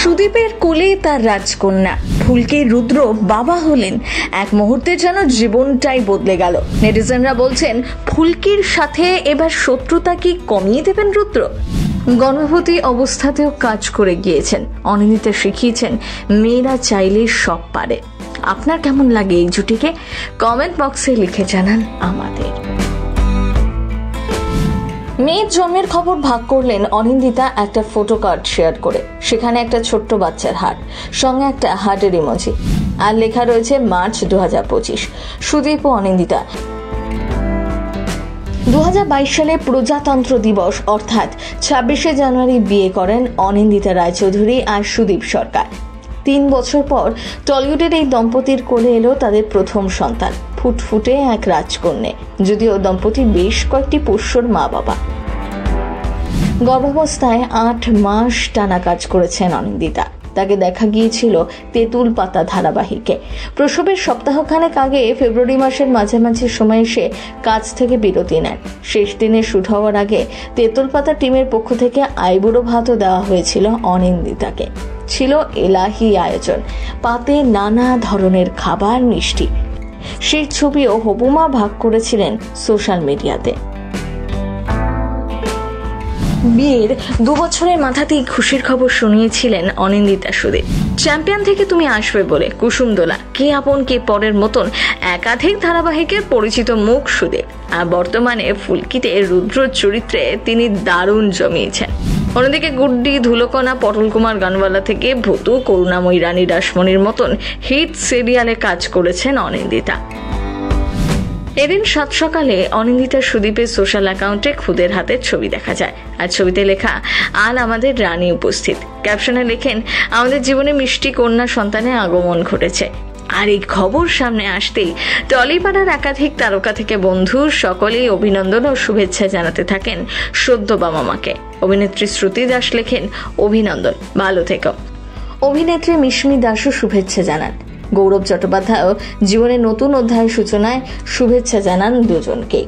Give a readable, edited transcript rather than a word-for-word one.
সুদীপের কোলে তার রাজকন্যা ফুলকি রুদ্র বাবা হলেন। এক মুহূর্তে যেন জীবনটাই বদলে গেল। নেটিজেনরা বলছেন, ফুলকির সাথে এবার শত্রুতা কি কমিয়ে দেবেন রুদ্র? গর্ভবতী অবস্থাতেও কাজ করে গিয়েছেন। অনিন্দিতা শিখিয়েছেন মেয়েরা চাইলে সব পারে। আপনার কেমন লাগে এই জুটিকে? কমেন্ট বক্সে লিখে জানান আমাদের। মেয়ের জন্মের খবর ভাগ করলেন অনিন্দিতা একটা ফটো কার্ড শেয়ার করে। সেখানে একটা ছোট্ট বাচ্চার হাড়, সঙ্গে একটা হার্টের ইমোজি, আর লেখা রয়েছে মার্চ 2025। সুদীপ ও অনিন্দিতা 2022 সালে প্রজাতন্ত্র দিবস অর্থাৎ 26শে জানুয়ারি বিয়ে করেন অনিন্দিতা রায়চৌধুরী আর সুদীপ সরকার। 3 বছর পর টলিউডের এই দম্পতির কোলে এলো তাদের প্রথম সন্তান, ফুটফুটে এক রাজকন্যা। যদিও দম্পতি বেশ কয়েকটি পোষ্যর মা বাবা। গর্ভাবস্থায় 8 মাস টানা কাজ করেছেন অনিন্দিতা। তাকে দেখা গিয়েছিল তেঁতুল পাতা ধারাবাহিকে। প্রসবের সপ্তাহখানেক আগে ফেব্রুয়ারি মাসের মাঝামাঝি সময় এসে কাজ থেকে বিরতি নেন। শেষ দিনে শুট হওয়ার আগে তেঁতুল পাতা টিমের পক্ষ থেকে আইবুড়ো ভাতও দেওয়া হয়েছিল অনিন্দিতাকে। ছিল এলাহি আয়োজন, পাতে নানা ধরনের খাবার, মিষ্টি। সেই ছবিও হবুমা ভাগ করেছিলেন সোশ্যাল মিডিয়াতে। বিয়ের 2 বছরের মাথাতেই খুশির খবর শুনিয়েছিলেন অনিন্দিতা সুদীপ। চ্যাম্পিয়ন থেকে তুমি আসবে বলে, কুসুমদোলা, কে আপন কে পরের মতন একাধিক ধারাবাহিকের পরিচিত মুখ সুদীপ। আর বর্তমানে ফুলকিতে রুদ্র চরিত্রে তিনি দারুণ জমিয়েছেন। অন্যদিকে গুড্ডি, ধুলোকণা, পটল কুমার গানওয়ালা থেকে ভূতু, করুণাময়ী রানী রাসমণির মতন হিট সিরিয়ালে কাজ করেছেন অনিন্দিতা। এদিন 7 সকালে অনিন্দিতা সুদীপের সোশ্যাল অ্যাকাউন্টে খুদের হাতের ছবি দেখা যায়। আর ছবিতে লেখা, আল আমাদের রানী উপস্থিত। ক্যাপশনে লেখেন, আমাদের জীবনে মিষ্টি কন্যা সন্তানের আগমন ঘটেছে। আর এই খবর সামনে আসতেই টলিপাড়ার একাধিক তারকা থেকে বন্ধু সকলেই অভিনন্দন ও শুভেচ্ছা জানাতে থাকেন সদ্য বাবা মাকে। অভিনেত্রী শ্রুতি দাস লেখেন, অভিনন্দন, ভালো থেকো। অভিনেত্রী মিশমি দাসও শুভেচ্ছা জানান। গৌরব চট্টোপাধ্যায়ও জীবনের নতুন অধ্যায়ের সূচনায় শুভেচ্ছা জানান দুজনকে।